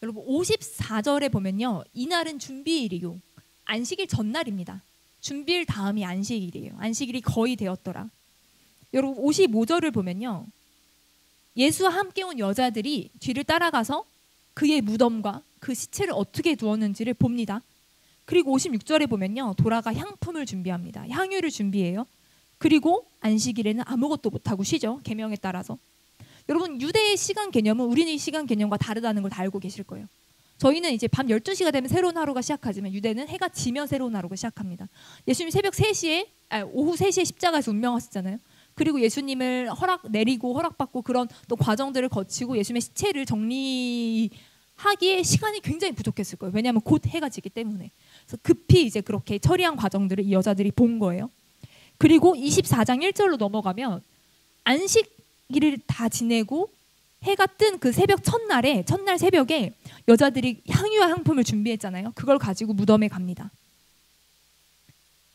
여러분 54절에 보면요. 이날은 준비일이요. 안식일 전날입니다. 준비일 다음이 안식일이에요. 안식일이 거의 되었더라. 여러분 55절을 보면요. 예수와 함께 온 여자들이 뒤를 따라가서 그의 무덤과 그 시체를 어떻게 두었는지를 봅니다. 그리고 56절에 보면요. 돌아가 향품을 준비합니다. 향유를 준비해요. 그리고 안식일에는 아무것도 못하고 쉬죠. 계명에 따라서. 여러분 유대의 시간 개념은 우리의 시간 개념과 다르다는 걸 다 알고 계실 거예요. 저희는 이제 밤 12시가 되면 새로운 하루가 시작하지만 유대는 해가 지면 새로운 하루가 시작합니다. 예수님 새벽 3시에 오후 3시에 십자가에서 운명하셨잖아요. 그리고 예수님을 내리고 허락받고 그런 또 과정들을 거치고 예수님의 시체를 정리하기에 시간이 굉장히 부족했을 거예요. 왜냐하면 곧 해가 지기 때문에. 그래서 급히 이제 그렇게 처리한 과정들을 이 여자들이 본 거예요. 그리고 24장 1절로 넘어가면 안식일을 다 지내고 해가 뜬 그 새벽 첫날 새벽에 여자들이 향유와 향품을 준비했잖아요. 그걸 가지고 무덤에 갑니다.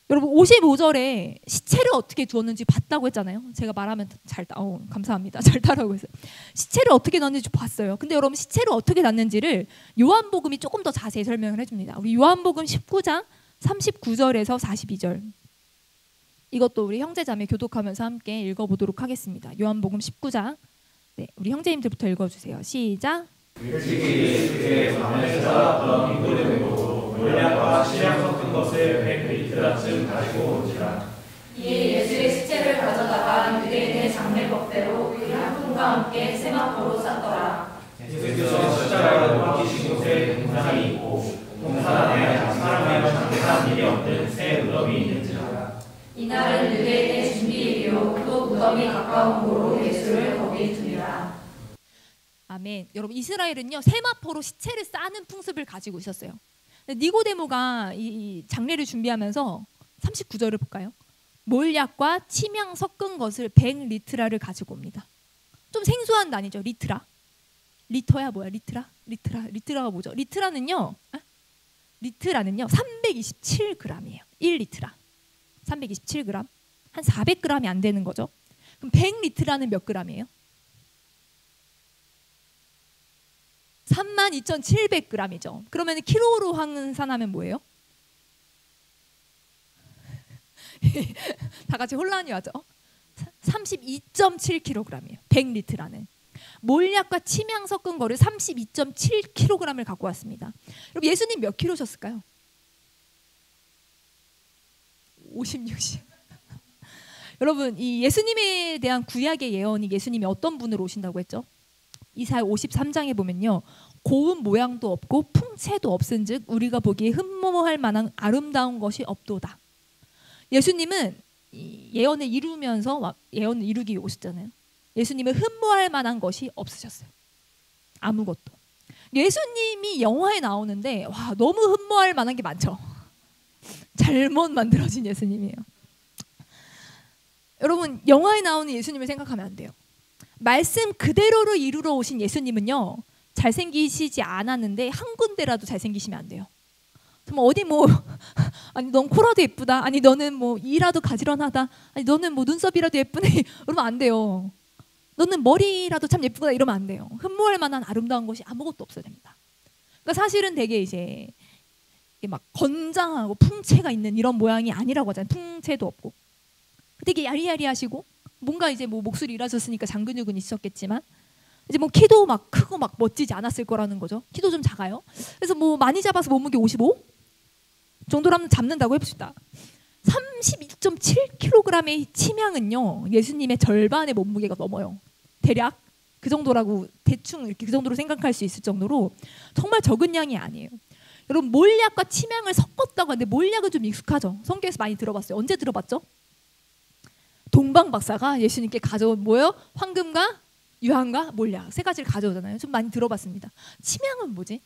여러분 55절에 시체를 어떻게 두었는지 봤다고 했잖아요. 제가 말하면 감사합니다. 잘 따라오고 있어요. 시체를 어떻게 넣었는지 봤어요. 근데 여러분 시체를 어떻게 놨는지를 요한복음이 조금 더 자세히 설명을 해줍니다. 우리 요한복음 19장 39절에서 42절. 이것도 우리 형제자매 교독하면서 함께 읽어보도록 하겠습니다. 요한복음 19장. 네, 우리 형제님들부터 읽어주세요. 시작. 일찍이 예수께 밤에 찾아왔던 니고데모도 몰약과 씨앗 섞은 것을 100리터쯤 가지고 온지라. 이에 예수의 시체를 가져다가 유대인의 장례법대로 그 향품과 함께 세마포로 쌌더라. 예수께서 십자가를 못 박히신 곳에 동산이 있고 동산 안에 사람을 장례한 일이 없는 새 무덤이 있는지라. 이날은 유대인의 준비일이요 또 무덤이 가까운 고로 예수를 거기 두니라. 아멘. 여러분 이스라엘은요 세마포로 시체를 싸는 풍습을 가지고 있었어요. 니고데모가 이 장례를 준비하면서 39절을 볼까요? 몰약과 침향 섞은 것을 100리트라를 가지고 옵니다. 좀 생소한 단위죠. 리터야 뭐야? 리트라가 뭐죠? 리트라는요 327g이에요. 1리트라 327g 한 400g이 안 되는 거죠. 그럼 100리트라는 몇 g이에요? 32,700g이죠. 그러면 킬로로 환산하면 뭐예요? 다 같이 혼란이 와죠. 32.7kg이에요. 100리트라는. 몰약과 침향 섞은 거를 32.7kg을 갖고 왔습니다. 여러분 예수님 몇 킬로셨을까요? 50, 60. 여러분 이 예수님에 대한 구약의 예언이 예수님이 어떤 분으로 오신다고 했죠? 이사야 53장에 보면요. 고운 모양도 없고 풍채도 없은즉 우리가 보기에 흠모할 만한 아름다운 것이 없도다. 예수님은 예언을 이루면서 예언을 이루기 위해 오셨잖아요. 예수님은 흠모할 만한 것이 없으셨어요. 아무것도. 예수님이 영화에 나오는데 와 너무 흠모할 만한 게 많죠. 잘못 만들어진 예수님이에요. 여러분 영화에 나오는 예수님을 생각하면 안 돼요. 말씀 그대로를 이루러 오신 예수님은요 잘생기시지 않았는데 한 군데라도 잘생기시면 안 돼요. 정말 어디 아니 넌 코라도 예쁘다, 아니 너는 이라도 가지런하다, 아니 너는 눈썹이라도 예쁘네 이러면 안 돼요. 너는 머리라도 참 예쁘다 이러면 안 돼요. 흠모할 만한 아름다운 것이 아무것도 없어야 됩니다. 그러니까 사실은 되게 이제 막 건장하고 풍채가 있는 이런 모양이 아니라고 하잖아요. 풍채도 없고 되게 야리야리하시고 뭔가 이제 목술이 일하셨으니까 장근육은 있었겠지만 이제 키도 막 크고 막 멋지지 않았을 거라는 거죠. 키도 좀 작아요. 그래서 많이 잡아서 몸무게 55 정도라면 잡는다고 해봅시다. 32.7kg의 침향은요 예수님의 절반의 몸무게가 넘어요. 대략 그 정도라고 대충 이렇게 그 정도로 생각할 수 있을 정도로 정말 적은 양이 아니에요. 여러분 몰약과 침향을 섞었다고 하는데 몰약은 좀 익숙하죠. 성경에서 많이 들어봤어요. 언제 들어봤죠? 동방 박사가 예수님께 가져온 뭐예요? 황금과 유황과 몰약 세 가지를 가져오잖아요. 좀 많이 들어봤습니다. 침향은 뭐지?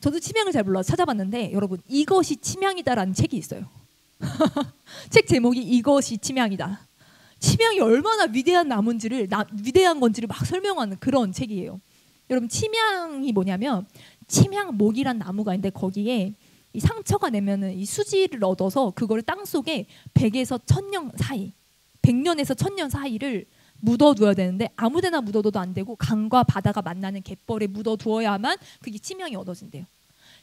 저도 침향을 잘 몰라서 찾아봤는데 여러분 이것이 침향이다라는 책이 있어요. 책 제목이 이것이 침향이다. 침향이 얼마나 위대한 위대한 건지를 막 설명하는 그런 책이에요. 여러분 침향이 뭐냐면 침향목이란 나무가 있는데 거기에 이 상처가 내면은 이 수지를 얻어서 그거를 땅 속에 100에서 1000년 사이, 100년에서 1000년 사이를 묻어두어야 되는데 아무데나 묻어둬도 안 되고 강과 바다가 만나는 갯벌에 묻어두어야만 그게 치명이 얻어진대요.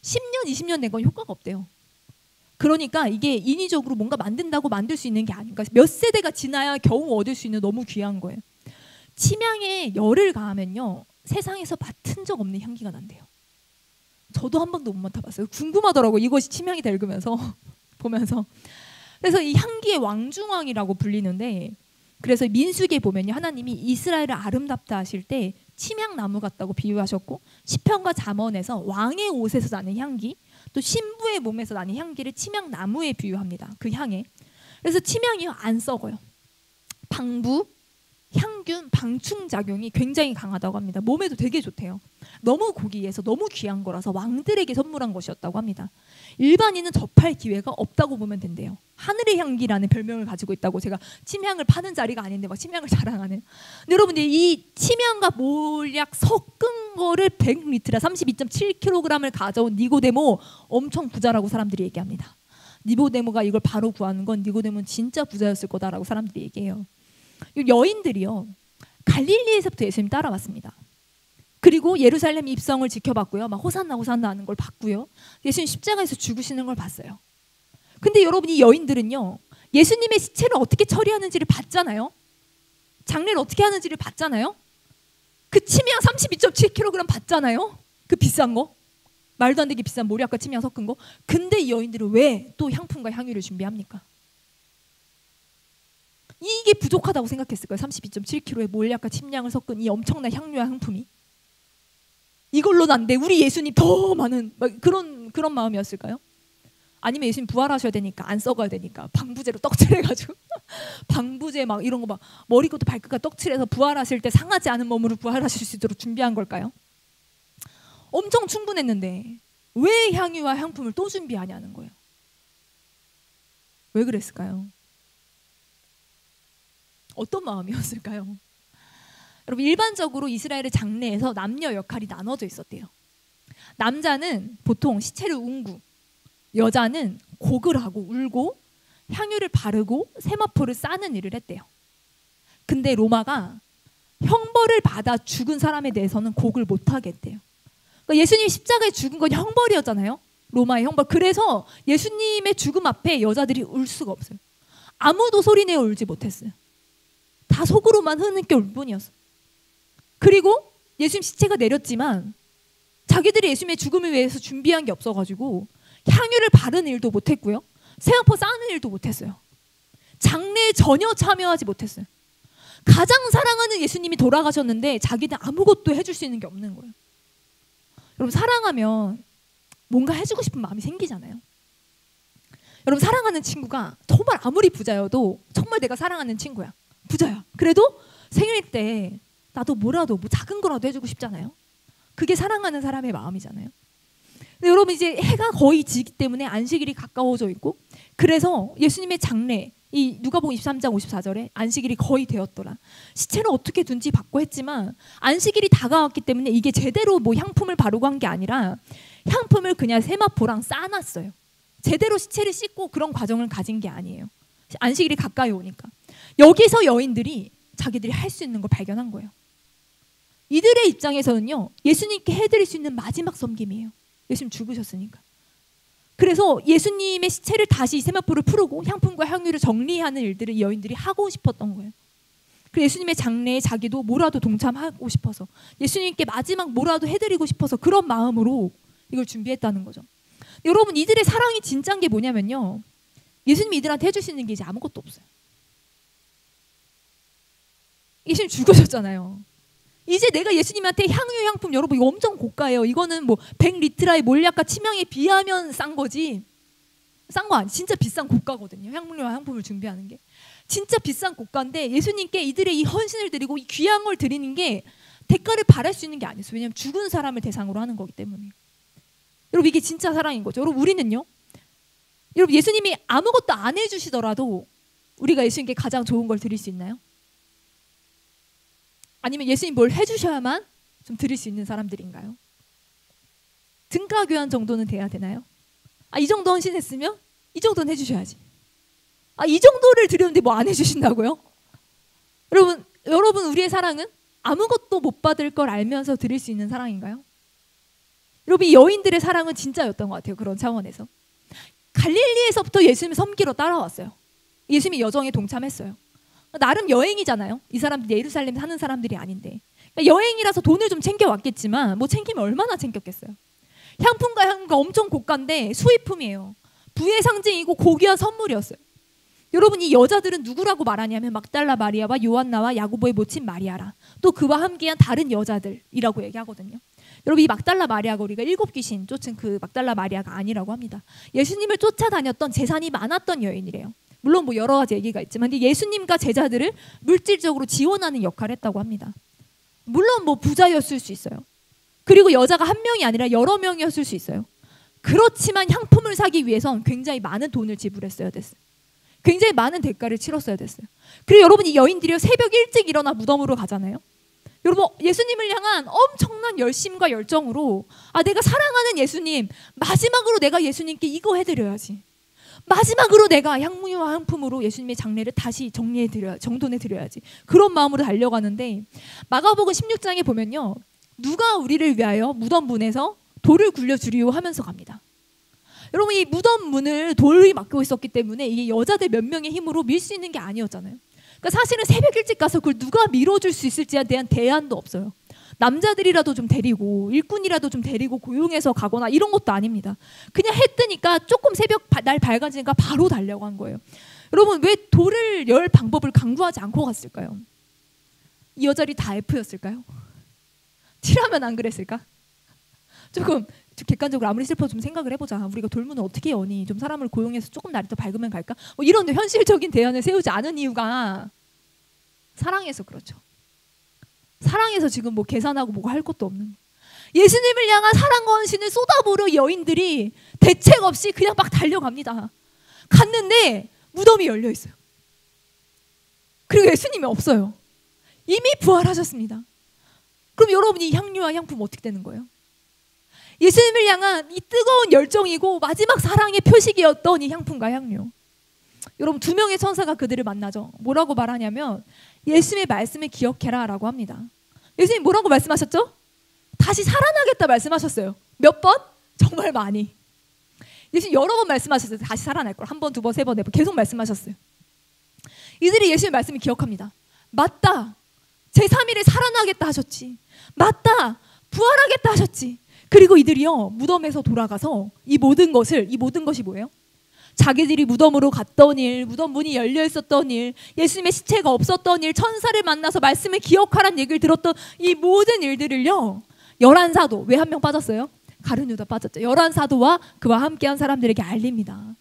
10년, 20년 된 건 효과가 없대요. 그러니까 이게 인위적으로 뭔가 만든다고 만들 수 있는 게 아닌가. 몇 세대가 지나야 겨우 얻을 수 있는 너무 귀한 거예요. 침향에 열을 가하면요, 세상에서 맡은 적 없는 향기가 난대요. 저도 한 번도 못 맡아봤어요. 궁금하더라고요. 이것이 침향이 다 읽으면서 보면서. 그래서 이 향기의 왕중왕이라고 불리는데, 그래서 민수기에 보면요, 하나님이 이스라엘을 아름답다 하실 때 침향나무 같다고 비유하셨고, 시편과 잠언에서 왕의 옷에서 나는 향기, 또 신부의 몸에서 나는 향기를 침향나무에 비유합니다. 그 향에. 그래서 침향이 안 썩어요. 방부, 향균, 방충작용이 굉장히 강하다고 합니다. 몸에도 되게 좋대요. 너무 고귀해서 너무 귀한 거라서 왕들에게 선물한 것이었다고 합니다. 일반인은 접할 기회가 없다고 보면 된대요. 하늘의 향기라는 별명을 가지고 있다고. 제가 침향을 파는 자리가 아닌데 막 침향을 자랑하는. 근데 여러분들, 이 침향과 몰약 섞은 거를 100리트라 32.7kg을 가져온 니고데모, 엄청 부자라고 사람들이 얘기합니다. 니고데모가 이걸 바로 구하는 건 니고데모는 진짜 부자였을 거다라고 사람들이 얘기해요. 여인들이요, 갈릴리에서부터 예수님 따라왔습니다. 그리고 예루살렘 입성을 지켜봤고요. 막 호산나 호산나 하는 걸 봤고요. 예수님 십자가에서 죽으시는 걸 봤어요. 근데 여러분, 이 여인들은요, 예수님의 시체를 어떻게 처리하는지를 봤잖아요. 장례를 어떻게 하는지를 봤잖아요. 그 침향 32.7kg 봤잖아요. 그 비싼 거. 말도 안 되게 비싼 모략과 침향 섞은 거. 근데 이 여인들은 왜 또 향품과 향유를 준비합니까? 이게 부족하다고 생각했을까요? 32.7kg의 몰약과 침향을 섞은 이 엄청난 향유와 향품이. 이걸로는 안 돼. 우리 예수님 더 많은, 그런 마음이었을까요? 아니면 예수님 부활하셔야 되니까, 안 썩어야 되니까 방부제로 떡칠해가지고 방부제 막 이런 거 막 머리부터 발끝까지 떡칠해서 부활하실 때 상하지 않은 몸으로 부활하실 수 있도록 준비한 걸까요? 엄청 충분했는데 왜 향유와 향품을 또 준비하냐는 거예요. 왜 그랬을까요? 어떤 마음이었을까요? 여러분, 일반적으로 이스라엘의 장례에서 남녀 역할이 나눠져 있었대요. 남자는 보통 시체를 웅고, 여자는 곡을 하고 울고 향유를 바르고 세마포를 싸는 일을 했대요. 근데 로마가 형벌을 받아 죽은 사람에 대해서는 곡을 못하게 했대요. 그러니까 예수님 십자가에 죽은 건 형벌이었잖아요. 로마의 형벌. 그래서 예수님의 죽음 앞에 여자들이 울 수가 없어요. 아무도 소리내어 울지 못했어요. 다 속으로만 흐느껴 울 뿐이었어요. 그리고 예수님 시체가 내렸지만 자기들이 예수님의 죽음을 위해서 준비한 게 없어가지고 향유를 바르는 일도 못했고요. 세마포 싸는 일도 못했어요. 장례에 전혀 참여하지 못했어요. 가장 사랑하는 예수님이 돌아가셨는데 자기는 아무것도 해줄 수 있는 게 없는 거예요. 여러분, 사랑하면 뭔가 해주고 싶은 마음이 생기잖아요. 여러분, 사랑하는 친구가 정말 아무리 부자여도 정말 내가 사랑하는 친구야. 부자야. 그래도 생일 때 나도 뭐라도 뭐 작은 거라도 해주고 싶잖아요. 그게 사랑하는 사람의 마음이잖아요. 근데 여러분, 이제 해가 거의 지기 때문에 안식일이 가까워져 있고, 그래서 예수님의 장례, 이 누가복음 23장 54절에 안식일이 거의 되었더라. 시체를 어떻게 둔지 받고 했지만 안식일이 다가왔기 때문에 이게 제대로 뭐 향품을 바르고 한 게 아니라 향품을 그냥 세마포랑 싸놨어요. 제대로 시체를 씻고 그런 과정을 가진 게 아니에요. 안식일이 가까이 오니까. 여기서 여인들이 자기들이 할 수 있는 걸 발견한 거예요. 이들의 입장에서는요, 예수님께 해드릴 수 있는 마지막 섬김이에요. 예수님 죽으셨으니까. 그래서 예수님의 시체를 다시 세마포를 풀고 향품과 향유를 정리하는 일들을 이 여인들이 하고 싶었던 거예요. 그래서 예수님의 장례에 자기도 뭐라도 동참하고 싶어서, 예수님께 마지막 뭐라도 해드리고 싶어서 그런 마음으로 이걸 준비했다는 거죠. 여러분, 이들의 사랑이 진짜인 게 뭐냐면요, 예수님이 이들한테 해줄 수 있는 게 이제 아무것도 없어요. 예수님 죽으셨잖아요. 이제 내가 예수님한테 향유, 향품, 여러분 이거 엄청 고가예요. 이거는 뭐 100리트라의 몰약과 치명에 비하면 싼 거지. 싼 거 아니, 진짜 비싼 고가거든요. 향료와 향품을 준비하는 게 진짜 비싼 고가인데, 예수님께 이들의 이 헌신을 드리고 이 귀한 걸 드리는 게 대가를 바랄 수 있는 게 아니었어요. 왜냐하면 죽은 사람을 대상으로 하는 거기 때문에. 여러분, 이게 진짜 사랑인 거죠. 여러분, 우리는요, 여러분, 예수님이 아무것도 안 해주시더라도 우리가 예수님께 가장 좋은 걸 드릴 수 있나요? 아니면 예수님 뭘 해주셔야만 좀 드릴 수 있는 사람들인가요? 등가 교환 정도는 돼야 되나요? 이 정도 헌신했으면 이 정도는 해주셔야지. 이 정도를 드렸는데 뭐 안 해주신다고요? 여러분, 여러분, 우리의 사랑은 아무것도 못 받을 걸 알면서 드릴 수 있는 사랑인가요? 여러분, 이 여인들의 사랑은 진짜였던 것 같아요. 그런 차원에서 갈릴리에서부터 예수님을 섬기러 따라왔어요. 예수님이 여정에 동참했어요. 나름 여행이잖아요. 이 사람들이 예루살렘에 사는 사람들이 아닌데, 그러니까 여행이라서 돈을 좀 챙겨왔겠지만 뭐 챙기면 얼마나 챙겼겠어요. 향품과 향과 엄청 고가인데 수입품이에요. 부의 상징이고 고귀한 선물이었어요. 여러분, 이 여자들은 누구라고 말하냐면 막달라 마리아와 요한나와 야고보의 모친 마리아라, 또 그와 함께한 다른 여자들이라고 얘기하거든요. 여러분, 이 막달라 마리아가 우리가 7귀신 쫓은 그 막달라 마리아가 아니라고 합니다. 예수님을 쫓아다녔던 재산이 많았던 여인이래요. 물론 뭐 여러 가지 얘기가 있지만 예수님과 제자들을 물질적으로 지원하는 역할을 했다고 합니다. 물론 뭐 부자였을 수 있어요. 그리고 여자가 한 명이 아니라 여러 명이었을 수 있어요. 그렇지만 향품을 사기 위해선 굉장히 많은 돈을 지불했어야 됐어요. 굉장히 많은 대가를 치렀어야 됐어요. 그리고 여러분, 이 여인들이 새벽 일찍 일어나 무덤으로 가잖아요. 여러분, 예수님을 향한 엄청난 열심과 열정으로, 내가 사랑하는 예수님, 마지막으로 내가 예수님께 이거 해드려야지, 마지막으로 내가 향유와 향품으로 예수님의 장례를 다시 정돈해드려야지, 그런 마음으로 달려가는데, 마가복음 16장에 보면요, 누가 우리를 위하여 무덤 문에서 돌을 굴려주리오 하면서 갑니다. 여러분, 이 무덤 문을 돌이 막고 있었기 때문에 이게 여자들 몇 명의 힘으로 밀 수 있는 게 아니었잖아요. 그러니까 사실은 새벽 일찍 가서 그걸 누가 밀어줄 수 있을지에 대한 대안도 없어요. 남자들이라도 좀 데리고, 일꾼이라도 좀 데리고 고용해서 가거나 이런 것도 아닙니다. 그냥 해 뜨니까 조금 날 밝아지니까 바로 달려간 거예요. 여러분, 왜 돌을 열 방법을 강구하지 않고 갔을까요? 이 여자들이 다 F였을까요? T라면 안 그랬을까? 조금 객관적으로 아무리 슬퍼도 좀 생각을 해보자. 우리가 돌문을 어떻게 여니? 좀 사람을 고용해서 조금 날이 더 밝으면 갈까? 이런데 현실적인 대안을 세우지 않은 이유가 사랑해서 그렇죠. 사랑해서 지금 뭐 계산하고 뭐가 할 것도 없는, 예수님을 향한 사랑과 헌신을 쏟아부어 여인들이 대책 없이 그냥 막 달려갑니다. 갔는데 무덤이 열려 있어요. 그리고 예수님이 없어요. 이미 부활하셨습니다. 그럼 여러분, 이 향유와 향품 어떻게 되는 거예요? 예수님을 향한 이 뜨거운 열정이고 마지막 사랑의 표식이었던 이 향품과 향유. 여러분, 2명의 천사가 그들을 만나죠. 뭐라고 말하냐면 예수님의 말씀을 기억해라 라고 합니다. 예수님 뭐라고 말씀하셨죠? 다시 살아나겠다 말씀하셨어요. 몇 번? 정말 많이. 예수님 여러 번 말씀하셨어요. 다시 살아날 걸. 1번, 2번, 3번, 4번 계속 말씀하셨어요. 이들이 예수님의 말씀을 기억합니다. 맞다, 제3일에 살아나겠다 하셨지. 맞다, 부활하겠다 하셨지. 그리고 이들이요, 무덤에서 돌아가서 이 모든 것이 뭐예요? 자기들이 무덤으로 갔던 일, 무덤 문이 열려 있었던 일, 예수님의 시체가 없었던 일, 천사를 만나서 말씀을 기억하라는 얘기를 들었던 이 모든 일들을요, 11사도, 왜 한 명 빠졌어요? 가룟 유다 빠졌죠. 11사도와 그와 함께한 사람들에게 알립니다.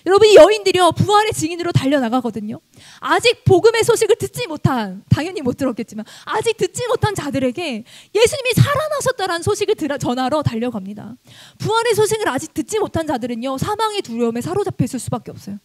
여러분, 이 여인들이요, 부활의 증인으로 달려나가거든요. 아직 복음의 소식을 듣지 못한, 당연히 못 들었겠지만 아직 듣지 못한 자들에게 예수님이 살아나셨다라는 소식을 전하러 달려갑니다. 부활의 소식을 아직 듣지 못한 자들은요, 사망의 두려움에 사로잡혀 있을 수밖에 없어요.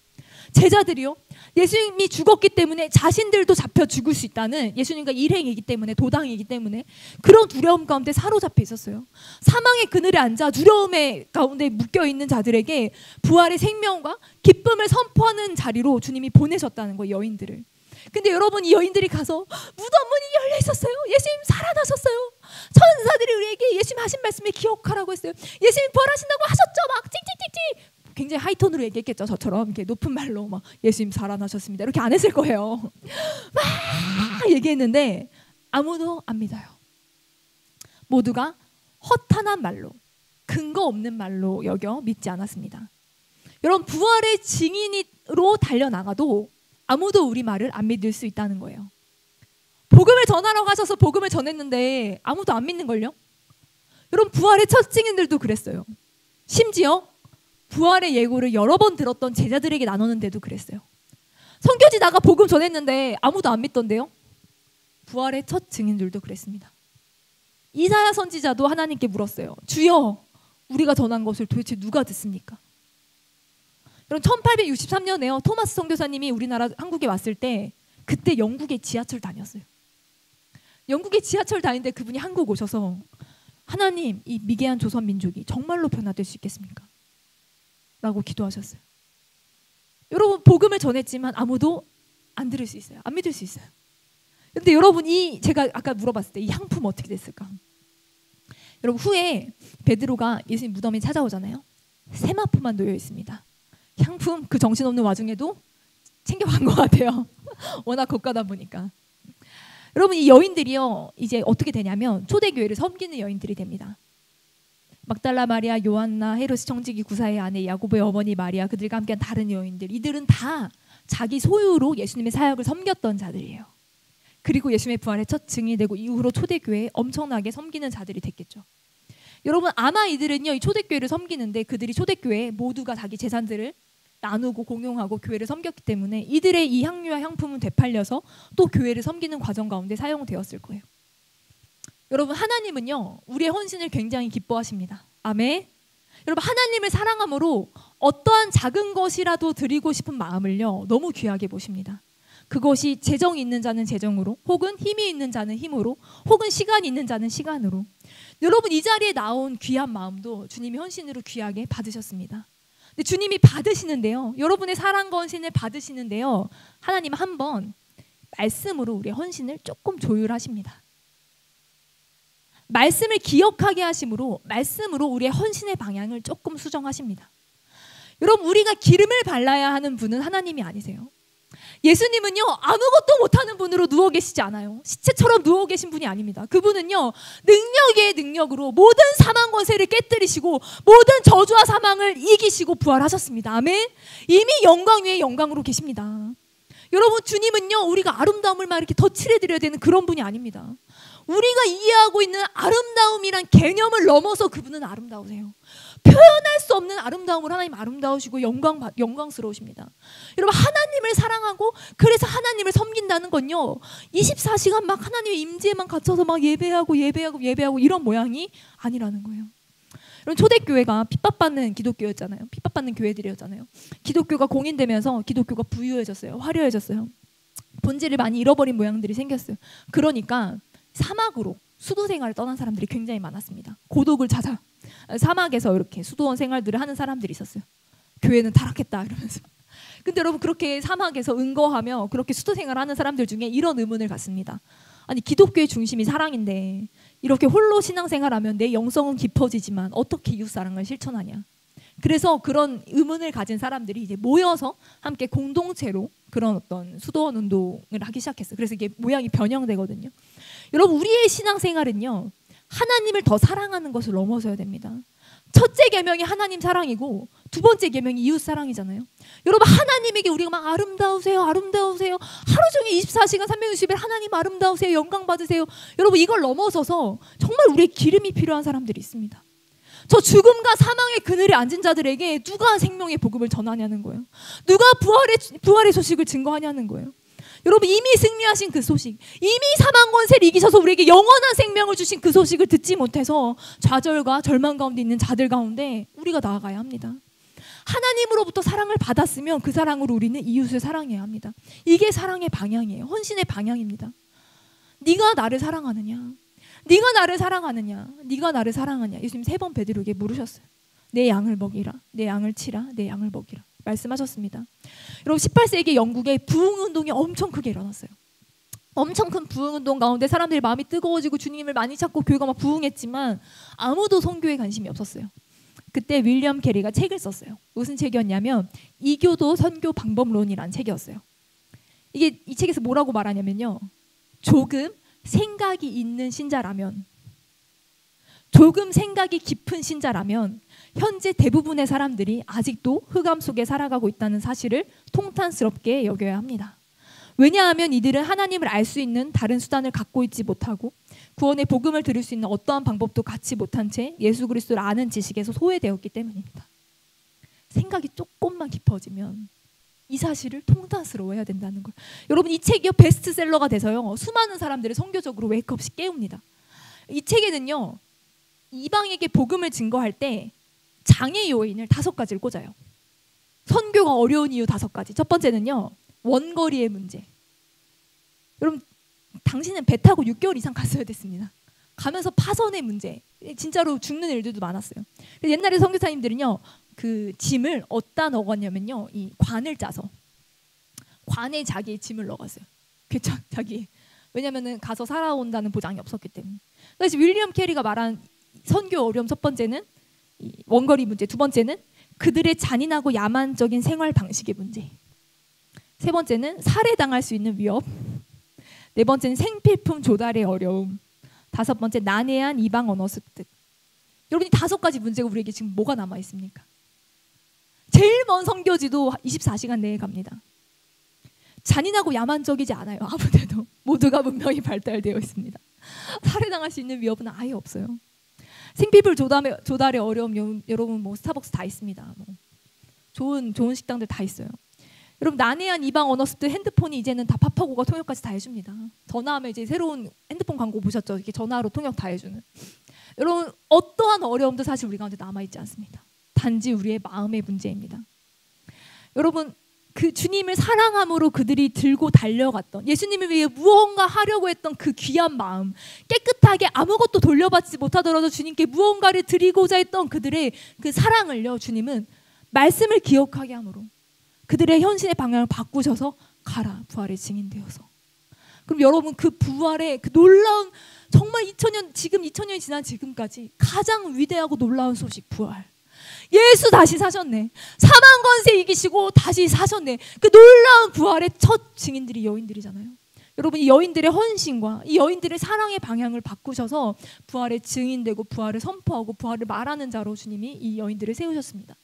제자들이요, 예수님이 죽었기 때문에 자신들도 잡혀 죽을 수 있다는, 예수님과 일행이기 때문에, 도당이기 때문에 그런 두려움 가운데 사로잡혀 있었어요. 사망의 그늘에 앉아 두려움의 가운데 묶여있는 자들에게 부활의 생명과 기쁨을 선포하는 자리로 주님이 보내셨다는 거예요, 여인들을. 근데 여러분, 이 여인들이 가서 무덤 문이 열려 있었어요. 예수님 살아나셨어요. 천사들이 우리에게 예수님 하신 말씀을 기억하라고 했어요. 예수님 부활하신다고 하셨죠. 막 찡찡찡찡 굉장히 하이톤으로 얘기했겠죠. 저처럼 이렇게 높은 말로 막 예수님 살아나셨습니다 이렇게 안 했을 거예요. 막 얘기했는데 아무도 안 믿어요. 모두가 허탄한 말로, 근거 없는 말로 여겨 믿지 않았습니다. 여러분, 부활의 증인으로 달려나가도 아무도 우리 말을 안 믿을 수 있다는 거예요. 복음을 전하러 가셔서 복음을 전했는데 아무도 안 믿는걸요? 여러분, 부활의 첫 증인들도 그랬어요. 심지어 부활의 예고를 여러 번 들었던 제자들에게 나누는데도 그랬어요. 선교지 나가 복음 전했는데 아무도 안 믿던데요? 부활의 첫 증인들도 그랬습니다. 이사야 선지자도 하나님께 물었어요. 주여, 우리가 전한 것을 도대체 누가 듣습니까? 여러분, 1863년에요. 토마스 선교사님이 우리나라 한국에 왔을 때 그때 영국의 지하철 다녔어요. 영국의 지하철 다니는데 그분이 한국 오셔서 하나님, 이 미개한 조선 민족이 정말로 변화될 수 있겠습니까? 라고 기도하셨어요. 여러분, 복음을 전했지만 아무도 안 들을 수 있어요. 안 믿을 수 있어요. 근데 여러분 제가 아까 물어봤을 때 이 향품 어떻게 됐을까? 여러분 후에 베드로가 예수님 무덤에 찾아오잖아요. 세마포만 놓여 있습니다. 향품 그 정신없는 와중에도 챙겨간 것 같아요. 워낙 고가다 보니까. 여러분 이 여인들이요 이제 어떻게 되냐면 초대교회를 섬기는 여인들이 됩니다. 막달라 마리아, 요한나, 헤롯의 청지기 구사의 아내 야고보의 어머니 마리아, 그들과 함께한 다른 여인들, 이들은 다 자기 소유로 예수님의 사역을 섬겼던 자들이에요. 그리고 예수님의 부활의 첫 증인이 되고 이후로 초대교회에 엄청나게 섬기는 자들이 됐겠죠. 여러분 아마 이들은요 이 초대교회를 섬기는데 그들이 초대교회에 모두가 자기 재산들을 나누고 공용하고 교회를 섬겼기 때문에 이들의 이 향유와 향품은 되팔려서 또 교회를 섬기는 과정 가운데 사용되었을 거예요. 여러분 하나님은요 우리의 헌신을 굉장히 기뻐하십니다. 아멘. 여러분 하나님을 사랑함으로 어떠한 작은 것이라도 드리고 싶은 마음을요 너무 귀하게 보십니다. 그것이 재정이 있는 자는 재정으로, 혹은 힘이 있는 자는 힘으로, 혹은 시간이 있는 자는 시간으로. 여러분 이 자리에 나온 귀한 마음도 주님이 헌신으로 귀하게 받으셨습니다. 근데 주님이 받으시는데요, 여러분의 사랑과 헌신을 받으시는데요, 하나님은 한번 말씀으로 우리의 헌신을 조금 조율하십니다. 말씀을 기억하게 하심으로 말씀으로 우리의 헌신의 방향을 조금 수정하십니다. 여러분 우리가 기름을 발라야 하는 분은 하나님이 아니세요. 예수님은요 아무것도 못하는 분으로 누워 계시지 않아요. 시체처럼 누워 계신 분이 아닙니다. 그분은요 능력의 능력으로 모든 사망 권세를 깨뜨리시고 모든 저주와 사망을 이기시고 부활하셨습니다. 아멘. 이미 영광 위에 영광으로 계십니다. 여러분 주님은요 우리가 아름다움을 막 이렇게 덧칠해드려야 되는 그런 분이 아닙니다. 우리가 이해하고 있는 아름다움이란 개념을 넘어서 그분은 아름다우세요. 표현할 수 없는 아름다움으로 하나님 아름다우시고 영광스러우십니다. 여러분 하나님을 사랑하고 그래서 하나님을 섬긴다는 건요 24시간 막 하나님의 임재에만 갇혀서 막 예배하고 이런 모양이 아니라는 거예요. 여러분 초대교회가 핍박받는 기독교였잖아요. 핍박받는 교회들이었잖아요. 기독교가 공인되면서 기독교가 부유해졌어요. 화려해졌어요. 본질을 많이 잃어버린 모양들이 생겼어요. 그러니까 사막으로 수도 생활을 떠난 사람들이 굉장히 많았습니다. 고독을 찾아 사막에서 이렇게 수도원 생활들을 하는 사람들이 있었어요. 교회는 타락했다 이러면서. 근데 여러분 그렇게 사막에서 은거하며 그렇게 수도 생활하는 사람들 중에 이런 의문을 갖습니다. 아니 기독교의 중심이 사랑인데 이렇게 홀로 신앙생활하면 내 영성은 깊어지지만 어떻게 이웃사랑을 실천하냐. 그래서 그런 의문을 가진 사람들이 이제 모여서 함께 공동체로 그런 어떤 수도원 운동을 하기 시작했어요. 그래서 이게 모양이 변형되거든요. 여러분 우리의 신앙생활은요 하나님을 더 사랑하는 것을 넘어서야 됩니다. 첫째 계명이 하나님 사랑이고 두 번째 계명이 이웃 사랑이잖아요. 여러분 하나님에게 우리가 막 아름다우세요 하루 종일 24시간 360일 하나님 아름다우세요 영광 받으세요. 여러분 이걸 넘어서서 정말 우리의 기름이 필요한 사람들이 있습니다. 저 죽음과 사망의 그늘에 앉은 자들에게 누가 생명의 복음을 전하냐는 거예요. 누가 부활의 소식을 증거하냐는 거예요. 여러분 이미 승리하신 그 소식, 이미 사망 권세를 이기셔서 우리에게 영원한 생명을 주신 그 소식을 듣지 못해서 좌절과 절망 가운데 있는 자들 가운데 우리가 나아가야 합니다. 하나님으로부터 사랑을 받았으면 그 사랑으로 우리는 이웃을 사랑해야 합니다. 이게 사랑의 방향이에요. 헌신의 방향입니다. 네가 나를 사랑하느냐, 네가 나를 사랑하느냐, 네가 나를 사랑하냐. 예수님 3번 베드로에게 물으셨어요. 내 양을 먹이라, 내 양을 치라, 내 양을 먹이라 말씀하셨습니다. 여러분 18세기 영국에 부흥운동이 엄청 크게 일어났어요. 엄청 큰 부흥운동 가운데 사람들이 마음이 뜨거워지고 주님을 많이 찾고 교회가 막 부흥했지만 아무도 선교에 관심이 없었어요. 그때 윌리엄 캐리가 책을 썼어요. 무슨 책이었냐면 이교도 선교 방법론이라는 책이었어요. 이 책에서 뭐라고 말하냐면요, 조금 생각이 있는 신자라면, 조금 생각이 깊은 신자라면 현재 대부분의 사람들이 아직도 흑암 속에 살아가고 있다는 사실을 통탄스럽게 여겨야 합니다. 왜냐하면 이들은 하나님을 알 수 있는 다른 수단을 갖고 있지 못하고 구원의 복음을 들을 수 있는 어떠한 방법도 갖지 못한 채 예수 그리스도를 아는 지식에서 소외되었기 때문입니다. 생각이 조금만 깊어지면 이 사실을 통탄스러워해야 된다는 거예요. 여러분 이 책이요 베스트셀러가 돼서요 수많은 사람들을 선교적으로 웨이크업시 깨웁니다. 이 책에는요 이방에게 복음을 증거할 때 장애 요인을 5가지를 꽂아요. 선교가 어려운 이유 5가지. 첫 번째는요 원거리의 문제. 여러분 당신은 배 타고 6개월 이상 갔어야 됐습니다. 가면서 파선의 문제, 진짜로 죽는 일들도 많았어요. 옛날에 선교사님들은요 그 짐을 어디다 넣었냐면요 이 관을 짜서 관에 자기의 짐을 넣었어요. 자기 왜냐면은 가서 살아온다는 보장이 없었기 때문에. 그래서 윌리엄 캐리가 말한 선교 어려움 첫 번째는 원거리 문제, 두 번째는 그들의 잔인하고 야만적인 생활 방식의 문제, 세 번째는 살해당할 수 있는 위협, 네 번째는 생필품 조달의 어려움, 다섯 번째 난해한 이방 언어 습득. 여러분이 5가지 문제가 우리에게 지금 뭐가 남아 있습니까? 제일 먼 선교지도 24시간 내에 갑니다. 잔인하고 야만적이지 않아요. 아무데도 모두가 문명이 발달되어 있습니다. 살해당할 수 있는 위협은 아예 없어요. 생필품 조달의 어려움, 여러분 뭐 스타벅스 다 있습니다. 뭐 좋은 식당들 다 있어요. 여러분 난해한 이방 언어 습득, 핸드폰이 이제는 다 파파고가 통역까지 다 해줍니다. 전화하면 이제 새로운 핸드폰 광고 보셨죠? 이렇게 전화로 통역 다 해주는. 여러분 어떠한 어려움도 사실 우리 가운데 남아있지 않습니다. 단지 우리의 마음의 문제입니다. 여러분 그 주님을 사랑함으로 그들이 들고 달려갔던, 예수님을 위해 무언가 하려고 했던 그 귀한 마음, 깨끗하게 아무것도 돌려받지 못하더라도 주님께 무언가를 드리고자 했던 그들의 그 사랑을요, 주님은 말씀을 기억하게 함으로 그들의 현신의 방향을 바꾸셔서 가라, 부활의 증인되어서. 그럼 여러분 그 부활의 그 놀라운, 정말 2000년이 지난 지금까지 가장 위대하고 놀라운 소식, 부활. 예수 다시 사셨네. 사망 권세 이기시고 다시 사셨네. 그 놀라운 부활의 첫 증인들이 여인들이잖아요. 여러분 이 여인들의 헌신과 이 여인들의 사랑의 방향을 바꾸셔서 부활의 증인되고 부활을 선포하고 부활을 말하는 자로 주님이 이 여인들을 세우셨습니다.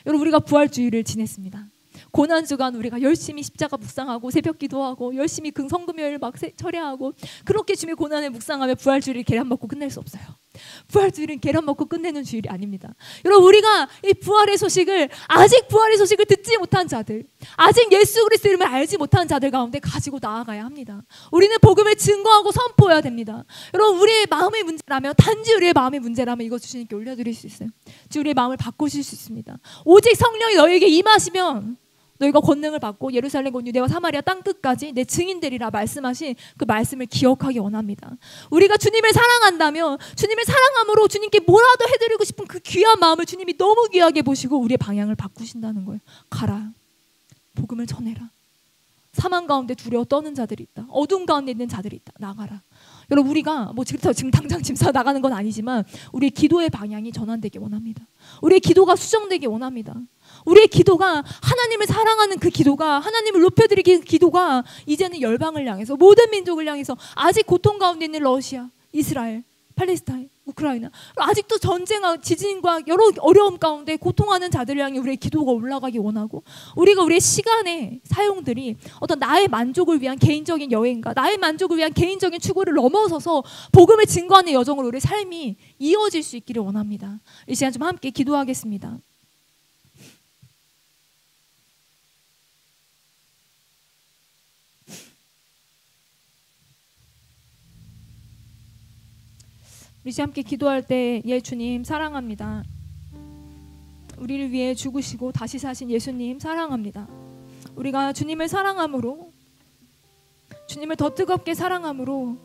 여러분 우리가 부활주의를 지냈습니다. 고난주간 우리가 열심히 십자가 묵상하고 새벽 기도하고 열심히 성금요일 막 철야하고 그렇게 주님의 고난을 묵상하며 부활주의를 계란 먹고 끝낼 수 없어요. 부활주의는 계란 먹고 끝내는 주일이 아닙니다. 여러분 우리가 이 부활의 소식을, 아직 부활의 소식을 듣지 못한 자들, 아직 예수 그리스도 이름을 알지 못한 자들 가운데 가지고 나아가야 합니다. 우리는 복음을 증거하고 선포해야 됩니다. 여러분 우리의 마음의 문제라면, 단지 우리의 마음의 문제라면 이거 주님께 올려드릴 수 있어요. 주 우리의 마음을 바꾸실 수 있습니다. 오직 성령이 너에게 임하시면 너희가 권능을 받고 예루살렘 곧 유대와 사마리아 땅끝까지 내 증인되리라 말씀하신 그 말씀을 기억하기 원합니다. 우리가 주님을 사랑한다면 주님을 사랑함으로 주님께 뭐라도 해드리고 싶은 그 귀한 마음을 주님이 너무 귀하게 보시고 우리의 방향을 바꾸신다는 거예요. 가라, 복음을 전해라. 사망 가운데 두려워 떠는 자들이 있다. 어둠 가운데 있는 자들이 있다. 나가라. 여러분 우리가 뭐 지금 당장 짐싸 나가는 건 아니지만 우리의 기도의 방향이 전환되기 원합니다. 우리의 기도가 수정되기 원합니다. 우리의 기도가, 하나님을 사랑하는 그 기도가, 하나님을 높여드리기 기도가 이제는 열방을 향해서, 모든 민족을 향해서, 아직 고통 가운데 있는 러시아, 이스라엘, 팔레스타인, 우크라이나, 아직도 전쟁과 지진과 여러 어려움 가운데 고통하는 자들을 향해 우리의 기도가 올라가기 원하고, 우리가 우리의 시간의 사용들이 어떤 나의 만족을 위한 개인적인 여행과 나의 만족을 위한 개인적인 추구를 넘어서서 복음을 증거하는 여정으로 우리의 삶이 이어질 수 있기를 원합니다. 이 시간 좀 함께 기도하겠습니다. 우리 함께 기도할 때, 예 주님 사랑합니다. 우리를 위해 죽으시고 다시 사신 예수님 사랑합니다. 우리가 주님을 사랑함으로, 주님을 더 뜨겁게 사랑함으로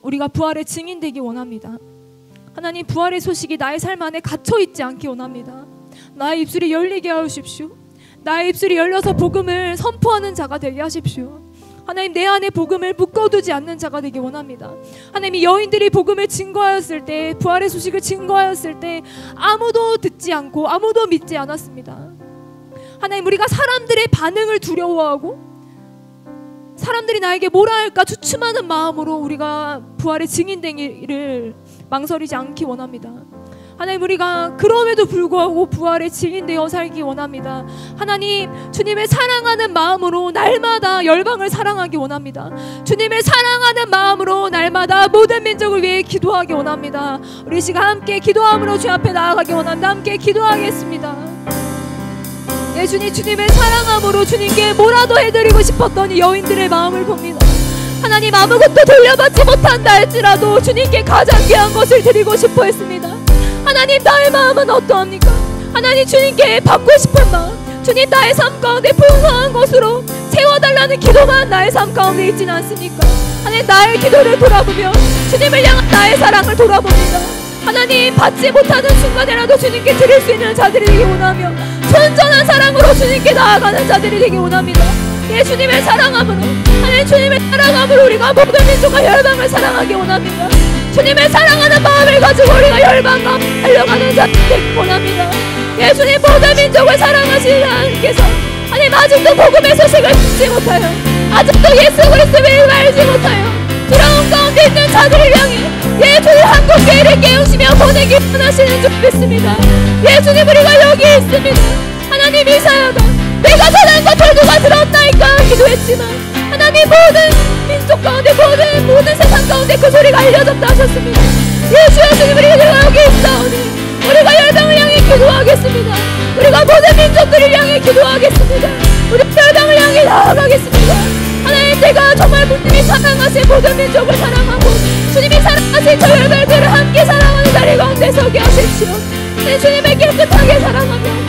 우리가 부활의 증인되기 원합니다. 하나님 부활의 소식이 나의 삶 안에 갇혀있지 않기 원합니다. 나의 입술이 열리게 하십시오. 나의 입술이 열려서 복음을 선포하는 자가 되게 하십시오. 하나님 내 안에 복음을 묶어두지 않는 자가 되기 원합니다. 하나님 이 여인들이 복음을 증거하였을 때, 부활의 소식을 증거하였을 때 아무도 듣지 않고 아무도 믿지 않았습니다. 하나님 우리가 사람들의 반응을 두려워하고 사람들이 나에게 뭐라 할까 주춤하는 마음으로 우리가 부활의 증인되기를 망설이지 않기 원합니다. 하나님 우리가 그럼에도 불구하고 부활의 증인되어 살기 원합니다. 하나님 주님을 사랑하는 마음으로 날마다 열방을 사랑하기 원합니다. 주님을 사랑하는 마음으로 날마다 모든 민족을 위해 기도하기 원합니다. 우리 시간 함께 기도함으로 주 앞에 나아가기 원합니다. 함께 기도하겠습니다. 예 주님, 주님을 사랑함으로 주님께 뭐라도 해드리고 싶었던 이 여인들의 마음을 봅니다. 하나님 아무것도 돌려받지 못한다 할지라도 주님께 가장 귀한 것을 드리고 싶어 했습니다. 하나님 나의 마음은 어떠합니까? 하나님 주님께 받고 싶은 마음, 주님 나의 삶 가운데 풍성한 것으로 채워달라는 기도만 나의 삶 가운데 있지는 않습니까? 하나님 나의 기도를 돌아보며 주님을 향한 나의 사랑을 돌아봅니다. 하나님 받지 못하는 순간에라도 주님께 드릴 수 있는 자들이 되기 원하며, 천전한 사랑으로 주님께 나아가는 자들이 되기 원합니다. 예수님을 사랑함으로, 하나님 주님을 사랑함으로 우리가 모든 민족과 열방을 사랑하기 원합니다. 주님을 사랑하는 마음을 가지고 우리가 열방과 달려가는 자 되기 원합니다. 예수님 모든 민족을 사랑하시는 하나님께서 하나님 아직도 복음의 소식을 듣지 못하여, 아직도 예수 그리스도를 알지 못하여 두려움 가운데 있는 자들을 향해 예수님 한국교회를 깨우시며 보내기 원하시는 줄 믿습니다. 예수님 우리가 여기 있습니다. 하나님 이사야가 내가 전한 것을 누가 들었나이까 기도했지만 하나님 모든 민족 가운데 모든 세상 가운데 그 소리가 알려졌다 하셨습니다. 예수님 우리가 여기 있사오니 우리가 열방을 향해 기도하겠습니다. 우리가 모든 민족들을 향해 기도하겠습니다. 우리 열방을 향해 나아가겠습니다. 하나님 제가 정말 주님이 사랑하신 모든 민족을 사랑하고 주님이 사랑하신 저 열방들을 함께 사랑하는 자리 가운데 서게 하십시오. 주님을 깨끗하게 사랑하며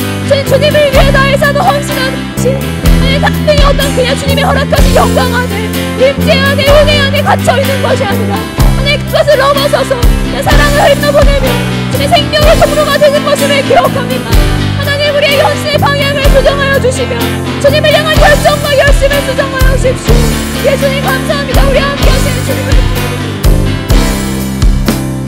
주님을 위해 나의 삶을 헌신하는 것이 하나님 당연히 어떤 그냥 주님이 허락하신 영광 안에 임재 안에 은혜 안에 갇혀있는 것이 아니라 하나님 그것을 넘어서서 내 사랑을 흘려보내며 주님의 생명의 통로가 되는 것임을 기억합니다. 하나님 우리의 현신의 방향을 수정하여 주시며 주님을 향한 열정과 열심을 수정하여 주십시오. 예수님 감사합니다. 우리